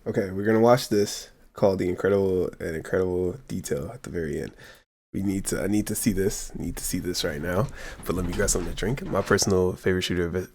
Okay, we're gonna watch this called The Incredible Detail at the very end. I need to see this. Need to see this right now. But let me grab something to drink. My personal favorite shooter.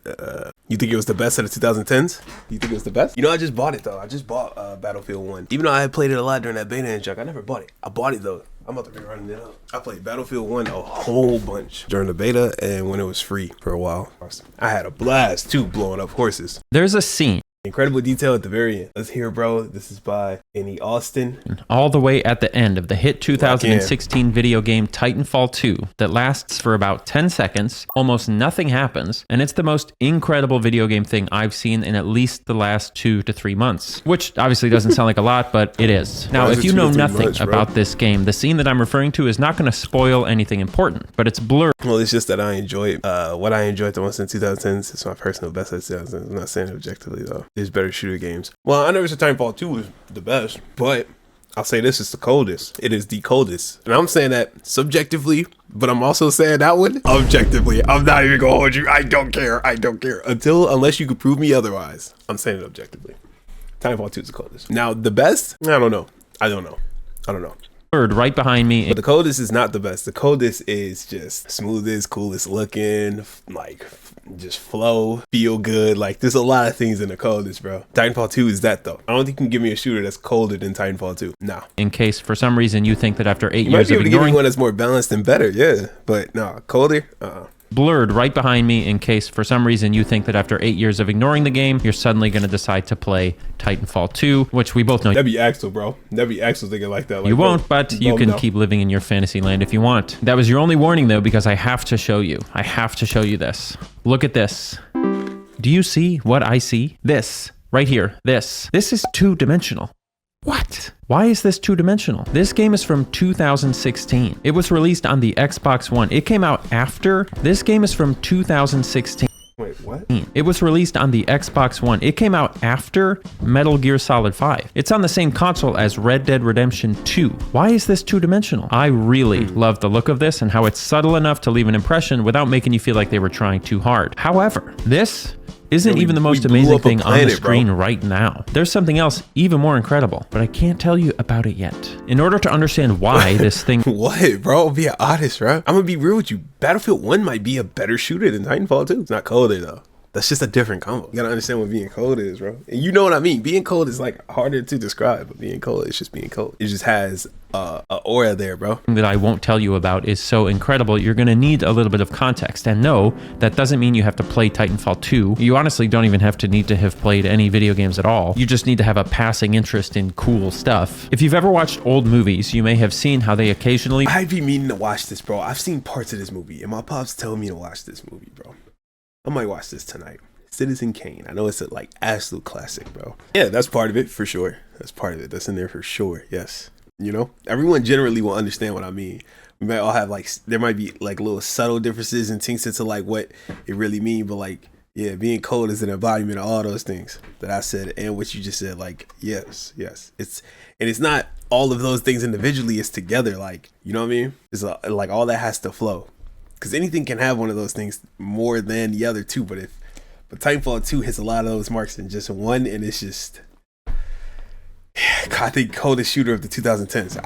You think it was the best of the 2010s? You think it was the best? You know, I just bought it though. I just bought Battlefield 1. Even though I had played it a lot during that beta and junk, I never bought it. I bought it though. I'm about to be running it up. I played Battlefield 1 a whole bunch during the beta and when it was free for a while. I had a blast too, blowing up horses. There's a scene. Incredible detail at the very end. Let's hear, bro. This is by Annie Austin. All the way at the end of the hit 2016 video game Titanfall 2 that lasts for about 10 seconds. Almost nothing happens. And it's the most incredible video game thing I've seen in at least the last 2 to 3 months. Which obviously doesn't sound like a lot, but it is. Now, if you know nothing about this game, the scene that I'm referring to is not going to spoil anything important, but it's blurred. Well, it's just that I enjoy what I enjoyed the most in 2010s. It's my personal best at 2010s. I'm not saying it objectively though. There's better shooter games. Well, I never said Titanfall 2 was the best, but I'll say this is the coldest. It is the coldest. And I'm saying that subjectively, but I'm also saying that one objectively. I'm not even gonna hold you. I don't care. Unless you could prove me otherwise. I'm saying it objectively. Titanfall 2 is the coldest. Now, the best? I don't know. Right behind me. But the coldest is not the best. The coldest is just smoothest, coolest looking, like just flow, feel good. Like there's a lot of things in the coldest, bro. Titanfall 2 is that though. I don't think you can give me a shooter that's colder than Titanfall 2. No. In case for some reason you think that after 8 you years might be of able to give me ignoring one that's more balanced and better, yeah. But no, colder? Blurred right behind me in case for some reason you think that after 8 years of ignoring the game, you're suddenly going to decide to play Titanfall 2, which we both know. That'd be Axel, bro. That'd be Axel thinking like that. Like, you won't, but you can keep living in your fantasy land if you want. That was your only warning though, because I have to show you. I have to show you this. Look at this. Do you see what I see? This, right here, this. This is two-dimensional. What? Why is this two-dimensional? This game is from 2016. It was released on the Xbox One. It came out after. This game is from 2016. Wait, what? It was released on the Xbox One. It came out after Metal Gear Solid 5. It's on the same console as Red Dead Redemption 2. Why is this two-dimensional? I really love the look of this and how it's subtle enough to leave an impression without making you feel like they were trying too hard. However, this isn't even the most amazing thing on the screen right now. There's something else even more incredible, but I can't tell you about it yet. In order to understand why this thing... What, bro? Be honest, bro. I'm gonna be real with you. Battlefield 1 might be a better shooter than Titanfall 2. It's not colder, though. That's just a different combo. You gotta understand what being cold is, bro. And you know what I mean. Being cold is like harder to describe, but being cold, it's just being cold. It just has a aura there, bro. That I won't tell you about is so incredible. You're gonna need a little bit of context. And no, that doesn't mean you have to play Titanfall 2. You honestly don't even have to have played any video games at all. You just need to have a passing interest in cool stuff. If you've ever watched old movies, you may have seen how they occasionally... I'd be meaning to watch this, bro. I've seen parts of this movie, and my pops tell me to watch this movie, bro. I might watch this tonight. Citizen Kane. I know it's a like absolute classic, bro. Yeah, that's part of it for sure. That's part of it. That's in there for sure. Yes. You know, everyone generally will understand what I mean. We might all have like, there might be like little subtle differences and things into like what it really means, but like, yeah, being cold is an embodiment of all those things that I said and what you just said. Like, yes. It's not all of those things individually. It's together. Like, you know what I mean? It's like all that has to flow. Because anything can have one of those things more than the other two. But Titanfall 2 hits a lot of those marks in just one, and it's just, I think coldest shooter of the 2010s.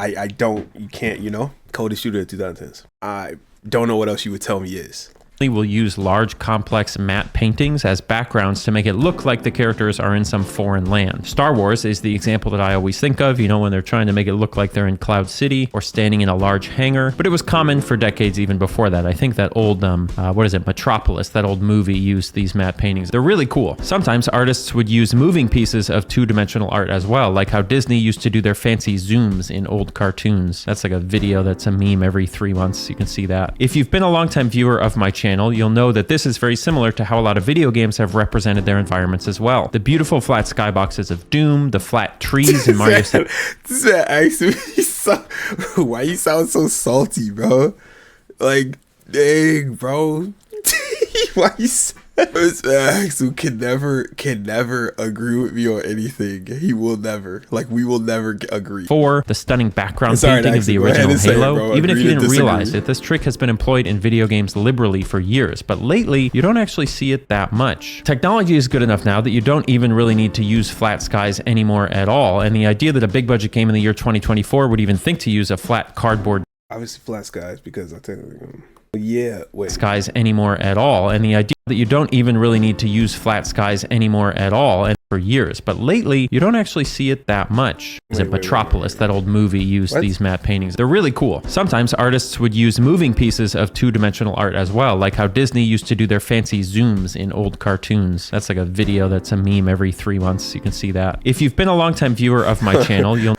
You can't, you know, coldest shooter of the 2010s. I don't know what else you would tell me is. Will use large, complex matte paintings as backgrounds to make it look like the characters are in some foreign land. Star Wars is the example that I always think of, you know, when they're trying to make it look like they're in Cloud City or standing in a large hangar. But it was common for decades even before that. I think that old, Metropolis, that old movie used these matte paintings. They're really cool. Sometimes artists would use moving pieces of two-dimensional art as well, like how Disney used to do their fancy zooms in old cartoons. That's like a video that's a meme every 3 months. You can see that. If you've been a longtime viewer of my channel, you'll know that this is very similar to how a lot of video games have represented their environments as well. The beautiful flat skyboxes of Doom, the flat trees in Mario... Why you sound so salty, bro? Like, dang, bro. Why you... It's Max who can never agree with me on anything. He will never. Like, we will never agree. 4. The stunning background painting of the original Halo. Even if you didn't realize it, this trick has been employed in video games liberally for years, but lately, you don't actually see it that much. Technology is good enough now that you don't even really need to use flat skies anymore at all, and the idea that a big budget game in the year 2024 would even think to use a flat cardboard obviously flat skies, because I think yeah, wait. Skies anymore at all, and the idea that you don't even really need to use flat skies anymore at all, and for years, but lately you don't actually see it that much. Is it Metropolis, that old movie, used these matte paintings? They're really cool. Sometimes artists would use moving pieces of two-dimensional art as well, like how Disney used to do their fancy zooms in old cartoons. That's like a video that's a meme every 3 months. You can see that. If you've been a longtime viewer of my channel, you'll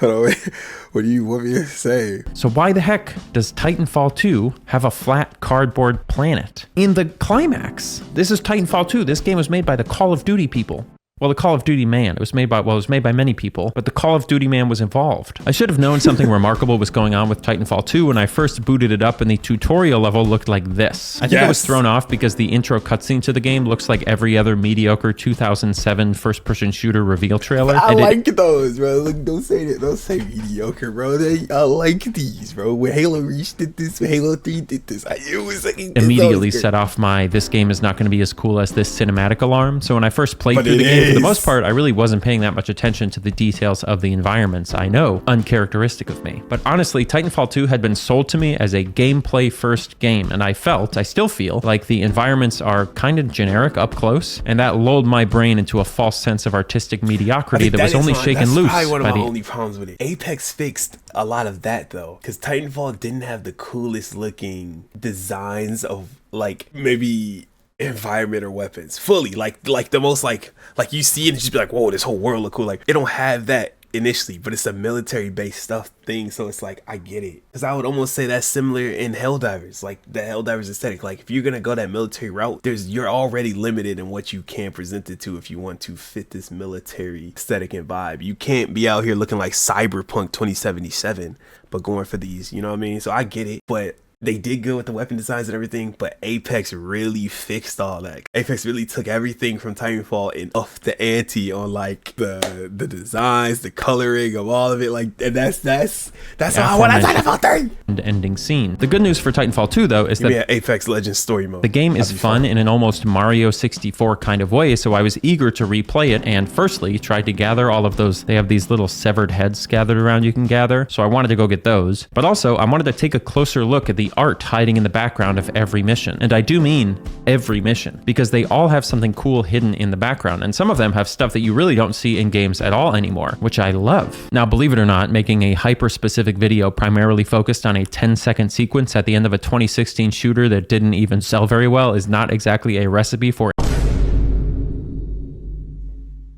what do you want me to say? So why the heck does Titanfall 2 have a flat cardboard planet? In the climax, this is Titanfall 2. This game was made by the Call of Duty people. Well, the Call of Duty man. It was made by many people, but the Call of Duty man was involved. I should have known something remarkable was going on with Titanfall 2 when I first booted it up, and the tutorial level looked like this. I think I was thrown off because the intro cutscene to the game looks like every other mediocre 2007 first-person shooter reveal trailer. I like those, bro. Look, don't say mediocre, bro. I like these, bro. When Halo Reach did this, when Halo 3 did this, it was like immediately set off my "this game is not going to be as cool as this" cinematic alarm. So when I first played through the game, for the most part, I really wasn't paying that much attention to the details of the environments. I know, uncharacteristic of me. But honestly, Titanfall 2 had been sold to me as a gameplay first game, and I still feel like the environments are kind of generic up close, and that lulled my brain into a false sense of artistic mediocrity that was only shaken loose. That's probably one of my only problems with it. Apex fixed a lot of that though, because Titanfall didn't have the coolest looking designs of like maybe environment or weapons fully, like the most like you see it and just be like, whoa, this whole world look cool. Like, it don't have that initially, but it's a military based stuff thing, so it's like, I get it. Because I would almost say that's similar in Helldivers, like the Helldivers aesthetic. Like, if you're gonna go that military route, you're already limited in what you can present it to if you want to fit this military aesthetic and vibe. You can't be out here looking like Cyberpunk 2077 but going for these, you know what I mean? So I get it, but they did good with the weapon designs and everything, but Apex really fixed all that. Apex really took everything from Titanfall and upped the ante on like the designs, the coloring of all of it. Like, and that's how I want Titanfall 3. The ending scene. The good news for Titanfall 2 though is that Apex Legends story mode. The game is fun in an almost Mario 64 kind of way, so I was eager to replay it and firstly tried to gather all of those. They have these little severed heads gathered around you can gather, so I wanted to go get those. But also I wanted to take a closer look at the art hiding in the background of every mission. And I do mean every mission, because they all have something cool hidden in the background, and some of them have stuff that you really don't see in games at all anymore, which I love. Now, believe it or not, making a hyper-specific video primarily focused on a 10-second sequence at the end of a 2016 shooter that didn't even sell very well is not exactly a recipe for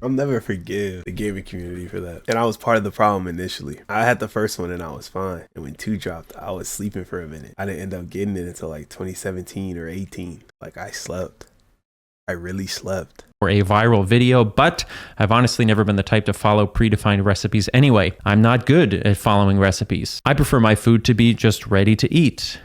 I'll never forgive the gaming community for that. And I was part of the problem initially. I had the first one and I was fine. And when 2 dropped, I was sleeping for a minute. I didn't end up getting it until like 2017 or 18. Like, I slept. I really slept. For a viral video, but I've honestly never been the type to follow predefined recipes anyway. I'm not good at following recipes. I prefer my food to be just ready to eat.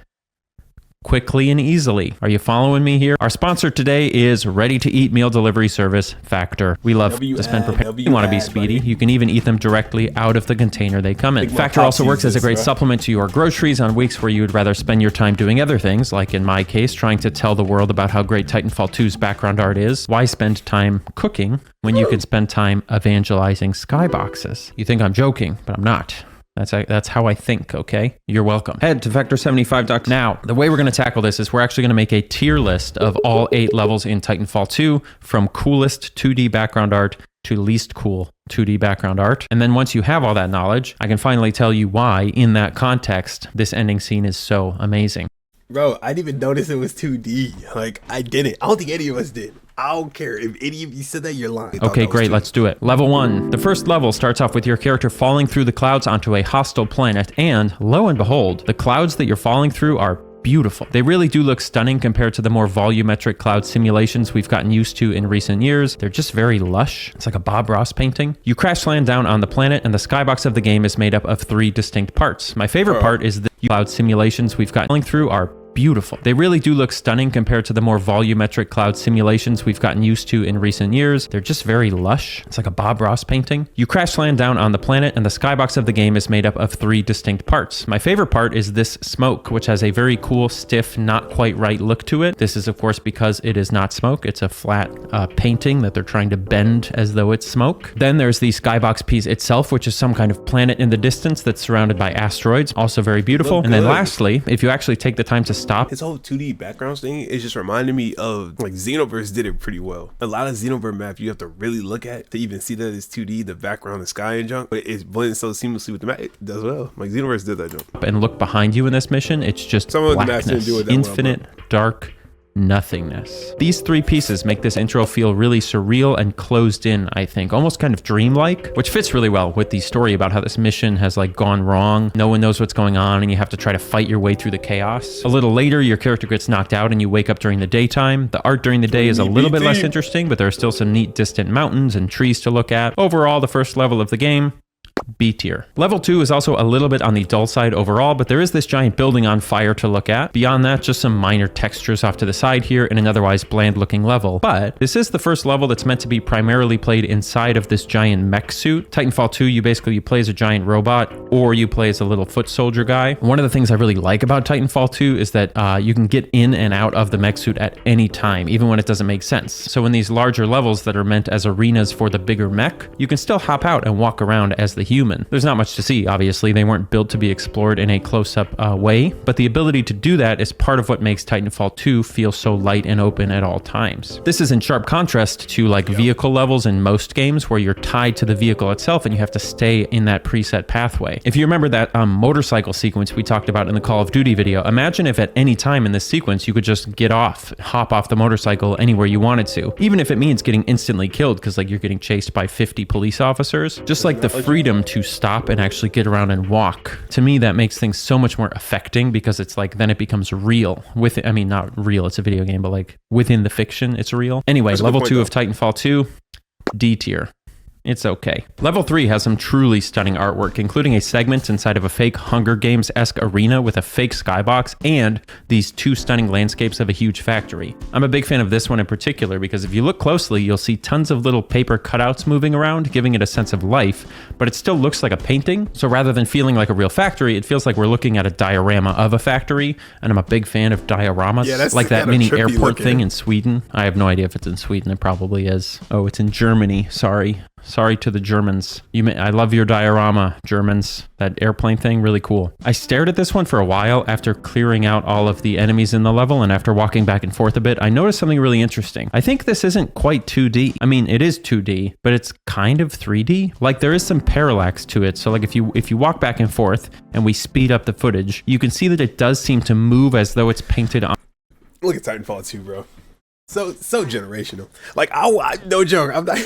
Quickly and easily. Are you following me here? Our sponsor today is ready-to-eat meal delivery service, Factor. We love to spend prepared. You want to be speedy. You can even eat them directly out of the container they come in. Factor also works as a great supplement to your groceries on weeks where you would rather spend your time doing other things, like in my case, trying to tell the world about how great Titanfall 2's background art is. Why spend time cooking when you can spend time evangelizing skyboxes? You think I'm joking, but I'm not. That's how I think, okay? You're welcome. Head to Vector75.com. Now, the way we're going to tackle this is we're actually going to make a tier list of all 8 levels in Titanfall 2, from coolest 2D background art to least cool 2D background art. And then once you have all that knowledge, I can finally tell you why, in that context, this ending scene is so amazing. Bro, I didn't even notice it was 2D. Like, I didn't. I don't think any of us did. I don't care. If any of you said that, you're lying. Okay, great. Let's do it. Level 1. The first level starts off with your character falling through the clouds onto a hostile planet, and lo and behold, the clouds that you're falling through are beautiful. They really do look stunning compared to the more volumetric cloud simulations we've gotten used to in recent years. They're just very lush. It's like a Bob Ross painting. You crash land down on the planet, and the skybox of the game is made up of 3 distinct parts. My favorite part is the cloud simulations we've gotten through are beautiful. They really do look stunning compared to the more volumetric cloud simulations we've gotten used to in recent years. They're just very lush. It's like a Bob Ross painting. You crash land down on the planet, and the skybox of the game is made up of 3 distinct parts. My favorite part is this smoke, which has a very cool, stiff, not quite right look to it. This is, of course, because it is not smoke. It's a flat painting that they're trying to bend as though it's smoke. Then there's the skybox piece itself, which is some kind of planet in the distance that's surrounded by asteroids. Also very beautiful. And then lastly, if you actually take the time to stop, his whole 2D backgrounds thing is just reminding me of like Xenoverse did it pretty well. A lot of Xenoverse map you have to really look at to even see that it's 2D, the background, the sky and junk, but it blends so seamlessly with the map. It does well. Like Xenoverse did that jump. And look behind you in this mission, it's just some of blackness, the maps didn't do it that infinite, well, dark nothingness. These 3 pieces make this intro feel really surreal and closed in, I think, almost kind of dreamlike, which fits really well with the story about how this mission has like gone wrong. No one knows what's going on and you have to try to fight your way through the chaos. A little later, your character gets knocked out and you wake up during the daytime. The art during the day is a little bit less interesting, but there are still some neat distant mountains and trees to look at. Overall, the first level of the game, B tier. Level 2 is also a little bit on the dull side overall, but there is this giant building on fire to look at. Beyond that, just some minor textures off to the side here in an otherwise bland looking level. But this is the first level that's meant to be primarily played inside of this giant mech suit. Titanfall 2, you play as a giant robot or you play as a little foot soldier guy. One of the things I really like about Titanfall 2 is that you can get in and out of the mech suit at any time, even when it doesn't make sense. So in these larger levels that are meant as arenas for the bigger mech, you can still hop out and walk around as the human. There's not much to see, obviously. They weren't built to be explored in a close-up way, but the ability to do that is part of what makes Titanfall 2 feel so light and open at all times. This is in sharp contrast to like vehicle levels in most games where you're tied to the vehicle itself and you have to stay in that preset pathway. If you remember that motorcycle sequence we talked about in the Call of Duty video, imagine if at any time in this sequence you could just get off, hop off the motorcycle anywhere you wanted to, even if it means getting instantly killed because like you're getting chased by 50 police officers. Just like the freedom to stop and actually get around and walk. To me, that makes things so much more affecting because it's like then it becomes real. I mean, not real, it's a video game, but like within the fiction, it's real. Anyway, level 2 of Titanfall 2, D tier. It's okay. Level 3 has some truly stunning artwork, including a segment inside of a fake Hunger Games-esque arena with a fake skybox and these 2 stunning landscapes of a huge factory. I'm a big fan of this one in particular because if you look closely, you'll see tons of little paper cutouts moving around, giving it a sense of life, but it still looks like a painting. So rather than feeling like a real factory, it feels like we're looking at a diorama of a factory, and I'm a big fan of dioramas. Yeah, that's like that mini airport thing in Sweden. I have no idea if it's in Sweden. It probably is. Oh, it's in Germany. Sorry to the Germans. I love your diorama, Germans. That airplane thing, really cool. I stared at this one for a while after clearing out all of the enemies in the level, and after walking back and forth a bit, I noticed something really interesting. I think this isn't quite 2D. I mean, it is 2D, but it's kind of 3D. Like there is some parallax to it. So like if you walk back and forth and we speed up the footage, you can see that it does seem to move as though it's painted on. Look at Titanfall 2, bro. So generational. Like I no joke. I'm not.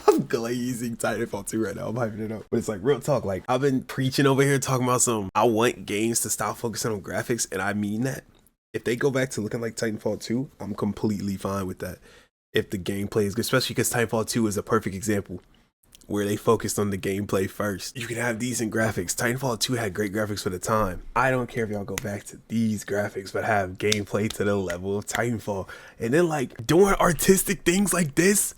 I'm glazing Titanfall 2 right now. I'm hyping it up. But it's like real talk. Like I've been preaching over here talking about I want games to stop focusing on graphics, and I mean that. If they go back to looking like Titanfall 2, I'm completely fine with that. If the gameplay is good, especially because Titanfall 2 is a perfect example where they focused on the gameplay first. You can have decent graphics. Titanfall 2 had great graphics for the time. I don't care if y'all go back to these graphics, but have gameplay to the level of Titanfall. And then like doing artistic things like this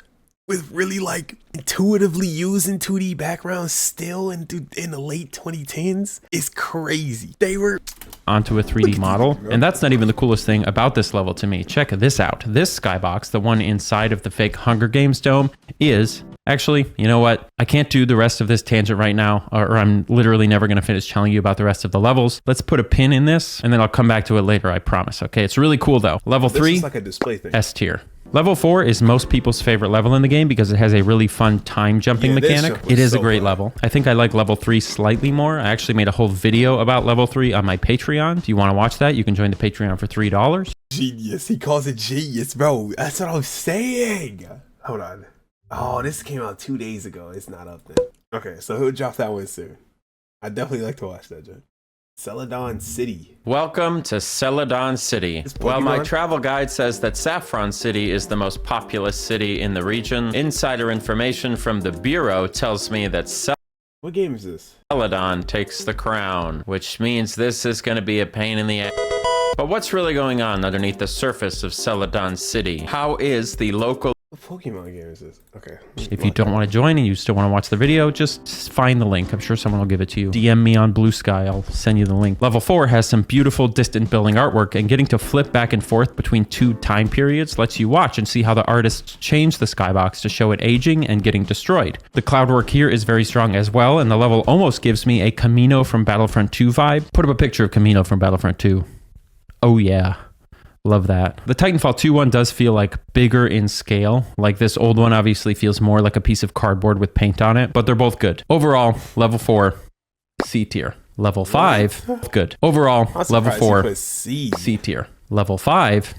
with really like intuitively using 2D backgrounds still in the late 2010s is crazy. They were onto a 3D model. And that's not even the coolest thing about this level to me. Check this out. This skybox, the one inside of the fake Hunger Games dome, is actually, you know what? I can't do the rest of this tangent right now, or I'm literally never going to finish telling you about the rest of the levels. Let's put a pin in this, and then I'll come back to it later, I promise. Okay, it's really cool though. Level 3, is like a display thing. S tier. Level 4 is most people's favorite level in the game because it has a really fun time jumping mechanic. It is a great level. I think I like level 3 slightly more. I actually made a whole video about level 3 on my Patreon. If you want to watch that, you can join the Patreon for $3. Genius. He calls it genius, bro. That's what I'm saying. Hold on. Oh, this came out 2 days ago. It's not up then. Okay, so he'll drop that one soon. I definitely like to watch that, Joe. Celadon City. Welcome to Celadon City. Well, my travel guide says that Saffron City is the most populous city in the region. Insider information from the Bureau tells me that what game is this? Celadon takes the crown, which means this is going to be a pain in the ass. But what's really going on underneath the surface of Celadon City? How is the local... What Pokemon game is this? Okay. If you don't want to join and you still want to watch the video, just find the link. I'm sure someone will give it to you. DM me on Blue Sky. I'll send you the link. Level 4 has some beautiful distant building artwork, and getting to flip back and forth between 2 time periods lets you watch and see how the artists change the skybox to show it aging and getting destroyed. The cloud work here is very strong as well, and the level almost gives me a Camino from Battlefront 2 vibe. Put up a picture of Camino from Battlefront 2. Oh yeah. Love that. The Titanfall 2 one does feel like bigger in scale. Like this old one obviously feels more like a piece of cardboard with paint on it, but they're both good. Overall, level 4, C tier. Level 5, good. Overall, level 4, C tier. Level 5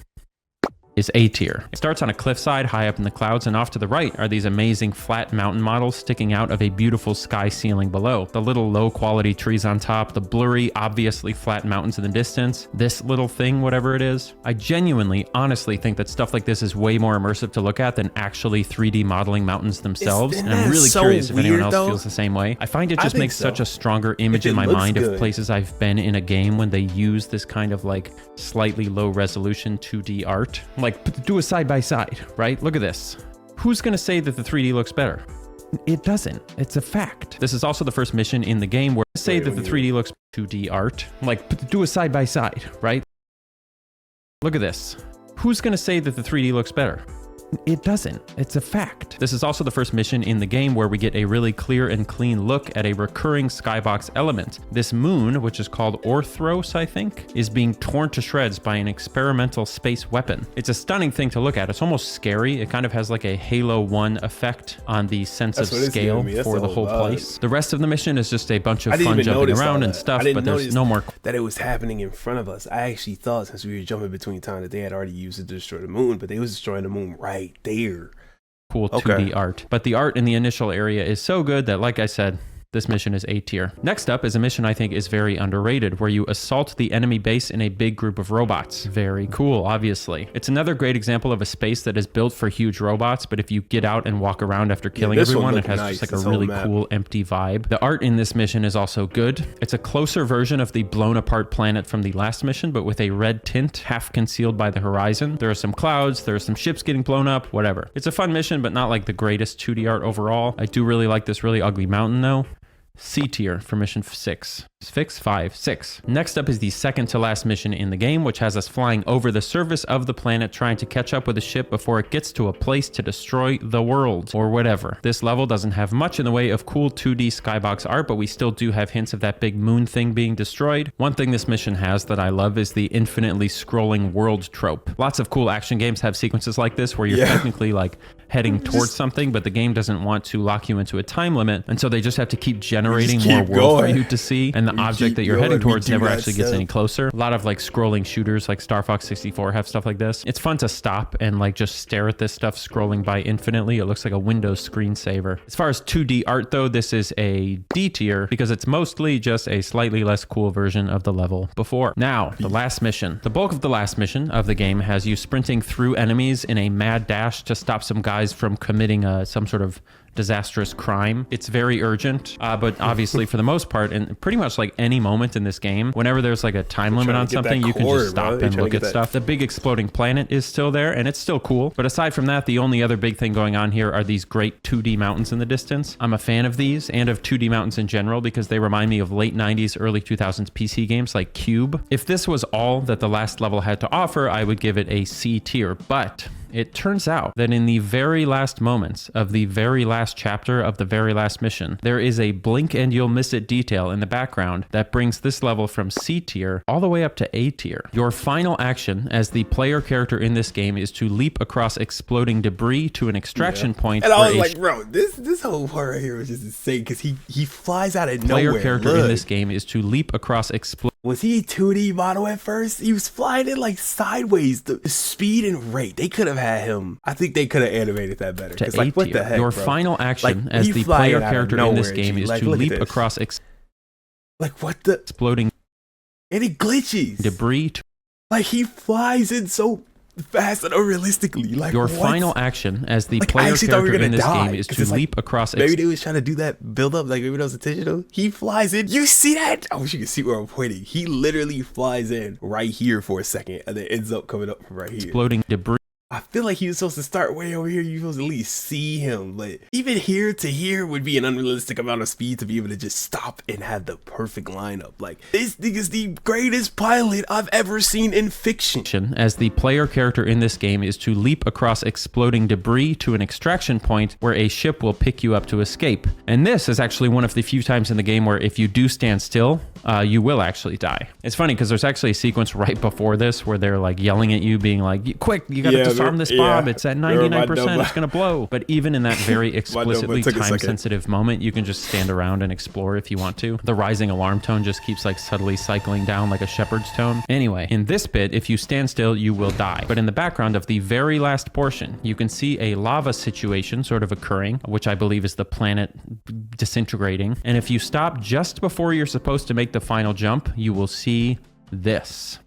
is A tier. It starts on a cliffside high up in the clouds, and off to the right are these amazing flat mountain models sticking out of a beautiful sky ceiling below. The little low quality trees on top, the blurry, obviously flat mountains in the distance, this little thing, whatever it is. I genuinely, honestly think that stuff like this is way more immersive to look at than actually 3D modeling mountains themselves. And I'm really curious if anyone else feels the same way. I find it just makes such a stronger image in my mind of places I've been in a game when they use this kind of like slightly low resolution 2D art. Like, do a side by side, right? Look at this. Who's gonna say that the 3D looks better? It doesn't. It's a fact. This is also the first mission in the game where say that the 3D looks 2D art. Like, do a side by side, right? Look at this. Who's gonna say that the 3D looks better? It doesn't. It's a fact. This is also the first mission in the game where we get a really clear and clean look at a recurring skybox element. This moon, which is called Orthros, I think, is being torn to shreds by an experimental space weapon. It's a stunning thing to look at. It's almost scary. It kind of has like a Halo 1 effect on the sense of scale for the whole place. The rest of the mission is just a bunch of fun jumping around and stuff, but there's no more... that it was happening in front of us. I actually thought, since we were jumping between time, that they had already used it to destroy the moon, but they was destroying the moon right there. Cool 2D art. But the art in the initial area is so good that, like I said, this mission is A tier. Next up is a mission I think is very underrated, where you assault the enemy base in a big group of robots. Very cool, obviously. It's another great example of a space that is built for huge robots, but if you get out and walk around after killing everyone, it has just like a really cool empty vibe. The art in this mission is also good. It's a closer version of the blown apart planet from the last mission, but with a red tint, half concealed by the horizon. There are some clouds, there are some ships getting blown up, whatever. It's a fun mission, but not like the greatest 2D art overall. I do really like this really ugly mountain though. C tier for mission 6. 6. Next up is the second to last mission in the game, which has us flying over the surface of the planet trying to catch up with a ship before it gets to a place to destroy the world, or whatever. This level doesn't have much in the way of cool 2D skybox art, but we still do have hints of that big moon thing being destroyed. One thing this mission has that I love is the infinitely scrolling world trope. Lots of cool action games have sequences like this where you're technically like heading towards something, but the game doesn't want to lock you into a time limit, and so they just have to keep generating more world for you to see, and the object that you're heading towards never actually gets any closer. A lot of like scrolling shooters like Star Fox 64 have stuff like this. It's fun to stop and like just stare at this stuff scrolling by infinitely. It looks like a Windows screensaver. As far as 2D art though, this is a D tier because it's mostly just a slightly less cool version of the level before. Now, the last mission. The bulk of the last mission of the game has you sprinting through enemies in a mad dash to stop some guys from committing some sort of disastrous crime. It's very urgent, but obviously for the most part, and pretty much like any moment in this game, whenever there's like a time limit on something, you can just stop and look at stuff. The big exploding planet is still there, and it's still cool. But aside from that, the only other big thing going on here are these great 2D mountains in the distance. I'm a fan of these and of 2D mountains in general because they remind me of late 90s, early 2000s PC games like Cube. If this was all that the last level had to offer, I would give it a C tier, but it turns out that in the very last moments of the very last chapter of the very last mission, there is a blink and you'll miss it detail in the background that brings this level from C tier all the way up to A tier. Your final action as the player character in this game is to leap across exploding debris to an extraction point. And I was like, bro, this whole part right here was just insane because he flies out of nowhere. Player character in this game is to leap across Was he a 2D model at first? He was flying it like sideways. The speed and rate. They could have had him. I think they could have animated that better. To like, what the heck, Your bro? final action like, as the player character in this game is to leap across like what the exploding and it glitches debris. Like he flies in so fast and unrealistically. Like, Your what? final action as the Like, I player actually thought we were character in gonna this die, game is 'cause to it's like, leap across. Maybe they was trying to do that build up, like maybe that was intentional. He flies in. You see that? I wish you could see where I'm pointing. He literally flies in right here for a second and then ends up coming up from right here. Exploding debris. I feel like he was supposed to start way over here. You're supposed to at least see him. But even here to here would be an unrealistic amount of speed to be able to just stop and have the perfect lineup. Like, this thing is the greatest pilot I've ever seen in fiction. As the player character in this game is to leap across exploding debris to an extraction point where a ship will pick you up to escape. And this is actually one of the few times in the game where if you do stand still, you will actually die. It's funny because there's actually a sequence right before this where they're like yelling at you, being like, quick, you gotta disarm this bomb. It's at 99%, it's gonna blow. But even in that very explicitly time-sensitive moment, you can just stand around and explore if you want to. The rising alarm tone just keeps like subtly cycling down like a shepherd's tone. Anyway, in this bit, if you stand still, you will die. But in the background of the very last portion, you can see a lava situation sort of occurring, which I believe is the planet disintegrating. And if you stop just before you're supposed to make the final jump, you will see this.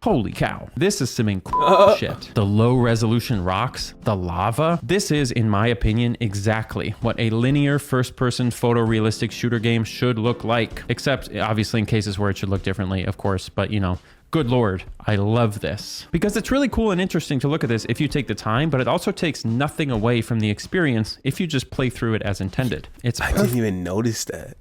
Holy cow. This is some incredible shit. The low resolution rocks, the lava. This is, in my opinion, exactly what a linear first-person photorealistic shooter game should look like. Except, obviously, in cases where it should look differently, of course. But, you know, good Lord, I love this. Because it's really cool and interesting to look at this if you take the time, but it also takes nothing away from the experience if you just play through it as intended. I didn't even notice that.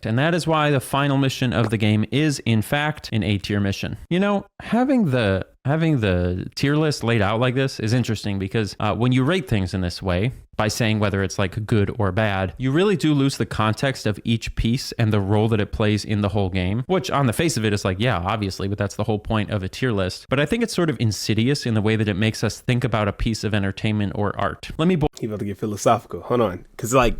And that is why the final mission of the game is, in fact, an A-tier mission. You know, having the tier list laid out like this is interesting because when you rate things in this way, by saying whether it's like good or bad, you really do lose the context of each piece and the role that it plays in the whole game, which on the face of it is like, yeah, obviously, but that's the whole point of a tier list. But I think it's sort of insidious in the way that it makes us think about a piece of entertainment or art. He about to get philosophical. Hold on. Because like,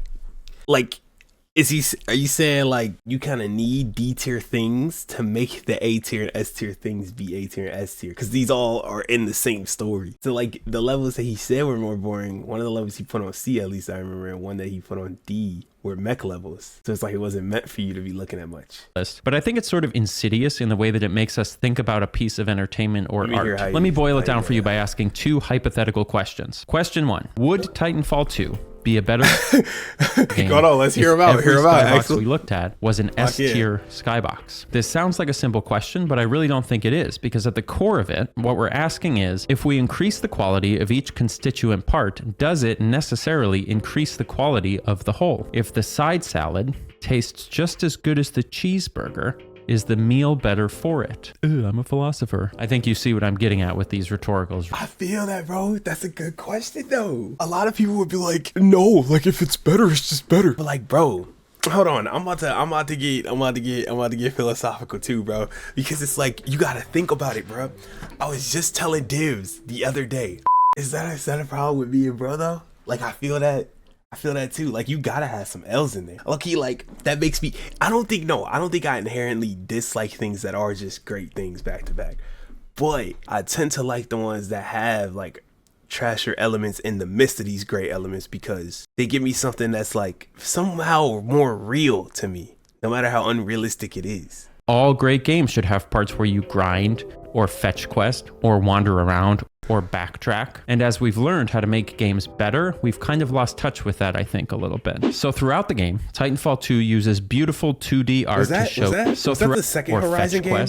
are you saying like you kind of need D tier things to make the A tier and S tier things be A tier and S tier? Because these all are in the same story. So like the levels that he said were more boring, one of the levels he put on C, at least I remember, and one that he put on D were mech levels. So it's like it wasn't meant for you to be looking at much. But I think it's sort of insidious in the way that it makes us think about a piece of entertainment or art. Let me boil it down for you by asking two hypothetical questions. Question 1, would Titanfall 2 be a better game? Hold on, let's hear about skybox we looked at was an S tier skybox. This sounds like a simple question, but I really don't think it is, because at the core of it, what we're asking is, if we increase the quality of each constituent part, does it necessarily increase the quality of the whole? If the side salad tastes just as good as the cheeseburger, is the meal better for it? Ooh, I'm a philosopher. I think you see what I'm getting at with these rhetoricals. I feel that, bro. That's a good question, though. A lot of people would be like, no, like if it's better, it's just better. But like, bro, hold on. I'm about to get philosophical too, bro. Because it's like, you gotta think about it, bro. I was just telling Divs the other day. Is that a problem with me and bro though? Like, I feel that too. Like, you gotta have some L's in there. Lucky, like, that makes me, I don't think I inherently dislike things that are just great things back to back. But I tend to like the ones that have like trasher elements in the midst of these great elements, because they give me something that's like somehow more real to me, no matter how unrealistic it is. All great games should have parts where you grind or fetch quest or wander around or backtrack. And as we've learned how to make games better, we've kind of lost touch with that, I think, a little bit. So throughout the game, Titanfall 2 uses beautiful 2D art to show. Was that the second Horizon game?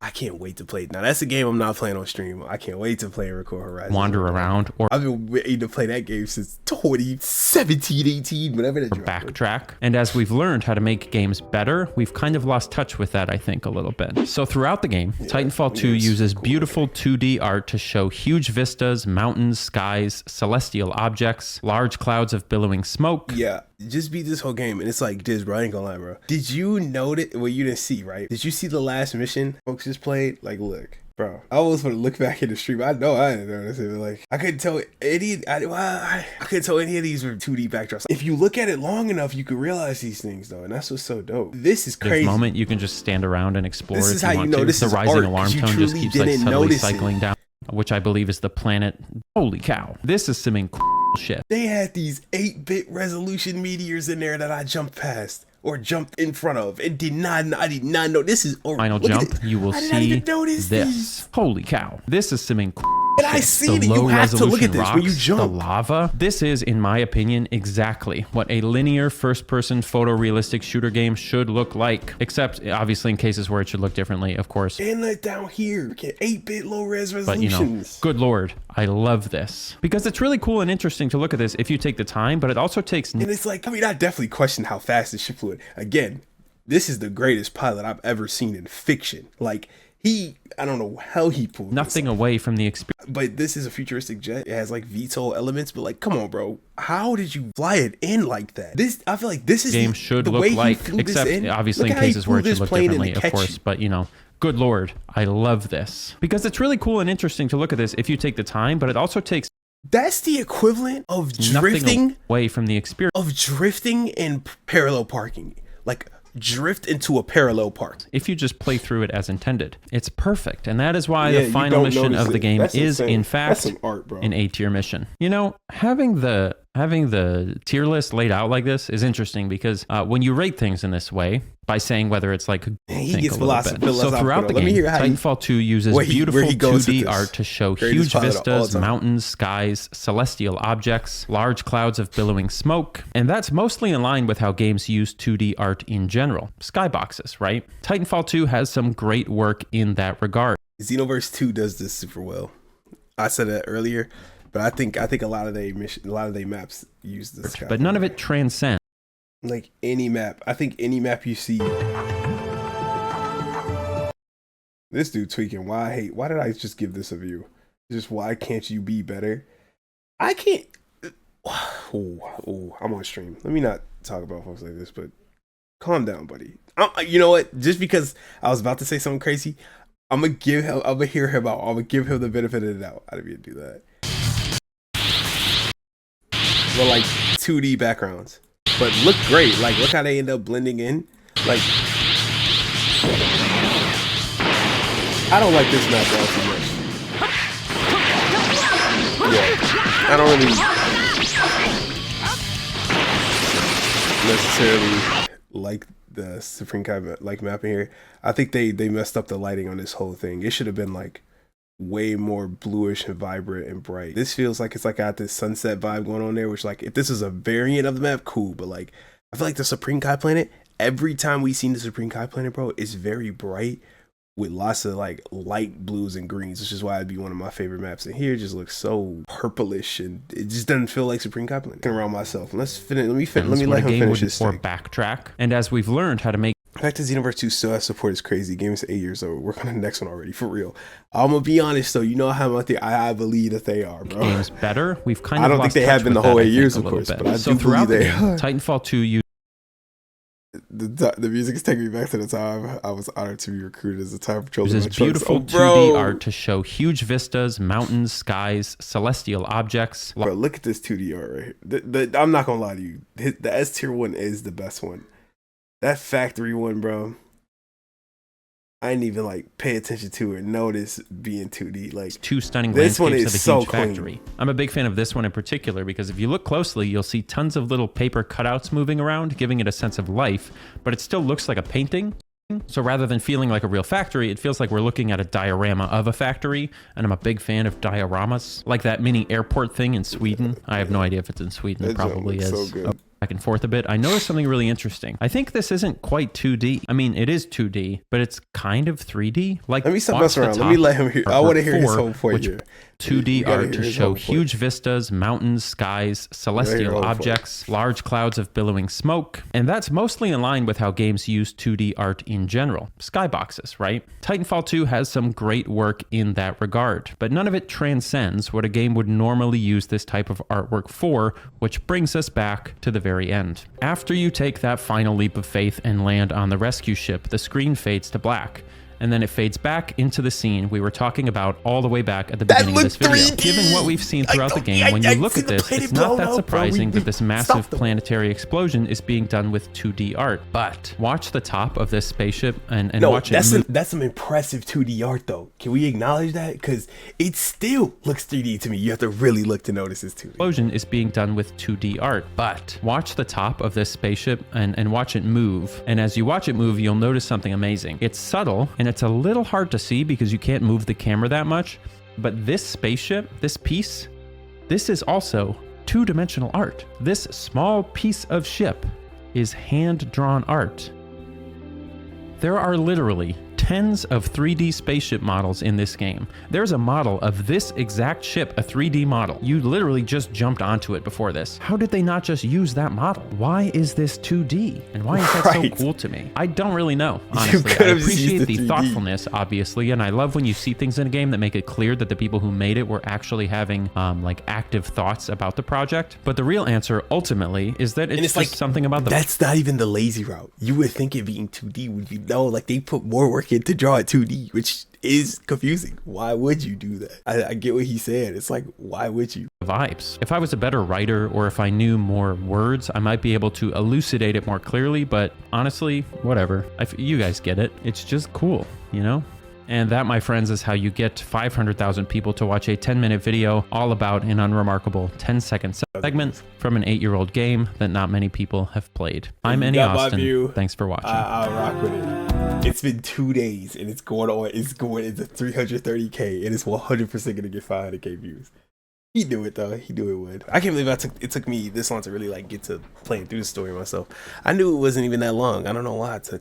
I can't wait to play it. Now, that's a game I'm not playing on stream. I can't wait to play and record Horizon. Wander around. Or I've been waiting to play that game since 2017, 18, whatever that dropped. Backtrack. And as we've learned how to make games better, we've kind of lost touch with that, I think, a little bit. So throughout the game, Titanfall 2 uses beautiful 2D art to show huge vistas, mountains, skies, celestial objects, large clouds of billowing smoke. Yeah, just beat this whole game, and it's like this, bro. I ain't gonna lie, bro. Did you notice? Well, you didn't see, right? Did you see the last mission folks just played? Like, look, bro. I almost want to look back in the stream. I know I didn't notice it, but like, I couldn't tell any. I couldn't tell any of these were 2D backdrops. If you look at it long enough, you could realize these things, though, and that's what's so dope. This is crazy. This moment, you can just stand around and explore. This is how you know this is art. The rising alarm tone just keeps like subtly cycling down, which I believe is the planet. Holy cow. This is some incredible shit. They had these 8-bit resolution meteors in there that I jumped past. or jumped in front of. I did not know this is final jump, you will see this. Holy cow. This is some and I see that you have to look at this when you jump. The lava. This is, in my opinion, exactly what a linear first-person photorealistic shooter game should look like. Except, obviously, in cases where it should look differently, of course. And like down here, 8-bit low-res resolutions. But, you know, good lord, I love this. Because it's really cool and interesting to look at this if you take the time, but it also takes... And it's like, I mean, I definitely question how fast this ship flew. Again, this is the greatest pilot I've ever seen in fiction. Like... I don't know how he pulled nothing away from the experience. But this is a futuristic jet. It has like VTOL elements, but like, come on, bro. How did you fly it in like that? I feel like this is game should the look way like, he flew except this in. obviously in cases where it should look differently, of course. But you know, good lord, I love this because it's really cool and interesting to look at this if you take the time. But it also takes. That's the equivalent of drifting away from the experience of drifting and parallel parking, like. Drift into a parallel park. If you just play through it as intended, it's perfect. And that is why the final mission of the game is in fact an A-tier mission. You know, having the tier list laid out like this is interesting because when you rate things in this way, by saying whether it's like he gets philosophical. So throughout the game, Titanfall 2 uses beautiful 2D art to show huge vistas, mountains, skies, celestial objects, large clouds of billowing smoke, and that's mostly in line with how games use 2D art in general. Skyboxes, right? Titanfall 2 has some great work in that regard. Xenoverse 2 does this super well. I said that earlier, but I think a lot of their maps use this. But none of it transcends. Like any map. I think any map you see. This dude tweaking. Why did I just give this a view? Just why can't you be better? I can't. Oh, I'm on stream. Let me not talk about folks like this, but calm down, buddy. You know what? Just because I was about to say something crazy, I'm gonna give him the benefit of the doubt. I didn't mean to do that. Well, like 2D backgrounds. But look great. Like, look how they end up blending in. Like, I don't like this map all too much. Yeah, I don't really necessarily like the Supreme Kai like mapping here. I think they messed up the lighting on this whole thing. It should have been like way more bluish and vibrant and bright. This feels like it's like got this sunset vibe going on there, which like if this is a variant of the map, cool. But like I feel like the Supreme Kai planet, every time we've seen the Supreme Kai planet, bro, it's very bright with lots of like light blues and greens, which is why it'd be one of my favorite maps. And here it just looks so purplish and it just doesn't feel like Supreme Kai planet. Around myself. Let me let him finish his or backtrack. And as we've learned how to make Back to Xenoverse 2 still has support is crazy. Game is 8 years old. Work on the next one already, for real. I'm gonna be honest though, you know how much I believe that they are, bro. Games better. We've kind of I don't think they have been the whole 8 years, of course, but I do believe they are. Titanfall 2 the music is taking me back to the time I was honored to be recruited as a time patrol. Uses beautiful 2D art to show huge vistas, mountains, skies, celestial objects. Bro, look at this 2D art right here. I'm not gonna lie to you. The S tier one is the best one. That factory one, bro. I didn't even like pay attention to or notice being 2D. Like two stunning this one landscapes is of a huge so factory. clean. I'm a big fan of this one in particular because if you look closely, you'll see tons of little paper cutouts moving around, giving it a sense of life, but it still looks like a painting. So rather than feeling like a real factory, it feels like we're looking at a diorama of a factory, and I'm a big fan of dioramas. Like that mini airport thing in Sweden. I have no idea if it's in Sweden. It probably is. So good. Back and forth a bit, I noticed something really interesting. I think this isn't quite 2D. I mean, it is 2D, but it's kind of 3D. Like, let me stop messing around. Let me let him hear. I want to hear his whole point here. 2D art to show huge vistas, mountains, skies, celestial objects, large clouds of billowing smoke. And that's mostly in line with how games use 2D art in general. Skyboxes, right? Titanfall 2 has some great work in that regard, but none of it transcends what a game would normally use this type of artwork for, which brings us back to the very end. After you take that final leap of faith and land on the rescue ship, the screen fades to black. and then it fades back into the scene we were talking about all the way back at the beginning of this video. 3D. Given what we've seen throughout the game, when you look at this, it's not that surprising that this massive planetary explosion is being done with 2D art. But watch the top of this spaceship and watch it move. That's some impressive 2D art though. Can we acknowledge that? Because it still looks 3D to me. You have to really look to notice it's 2D. Explosion is being done with 2D art. But watch the top of this spaceship and watch it move. And as you watch it move, you'll notice something amazing. It's subtle and it's a little hard to see because you can't move the camera that much. But this spaceship, this piece, this is also two-dimensional art. This small piece of ship is hand-drawn art. There are literally tens of 3D spaceship models in this game. There's a model of this exact ship, a 3D model. You literally just jumped onto it before this. How did they not just use that model? Why is this 2D? And why is that so cool to me? I don't really know, honestly. I appreciate the thoughtfulness, obviously, and I love when you see things in a game that make it clear that the people who made it were actually having like active thoughts about the project. But the real answer ultimately is that it's just like something about the— That's not even the lazy route. You would think it being 2D would be, no, like they put more work in to draw it 2D, which is confusing. Why would you do that? I get what he's saying. It's like, why would you? Vibes. If I was a better writer or if I knew more words, I might be able to elucidate it more clearly, but honestly, whatever. You guys get it. It's just cool, you know? And that, my friends, is how you get 500,000 people to watch a 10-minute video all about an unremarkable 10-second segment from an 8-year-old game that not many people have played. I'm Annie Austin. Thanks for watching. I'll rock with it. It's been 2 days and it's going into 330K and it's 100% going to get 500K views. He knew it though. He knew it would. I can't believe it took me this long to really like get to playing through the story myself. I knew it wasn't even that long. I don't know why it took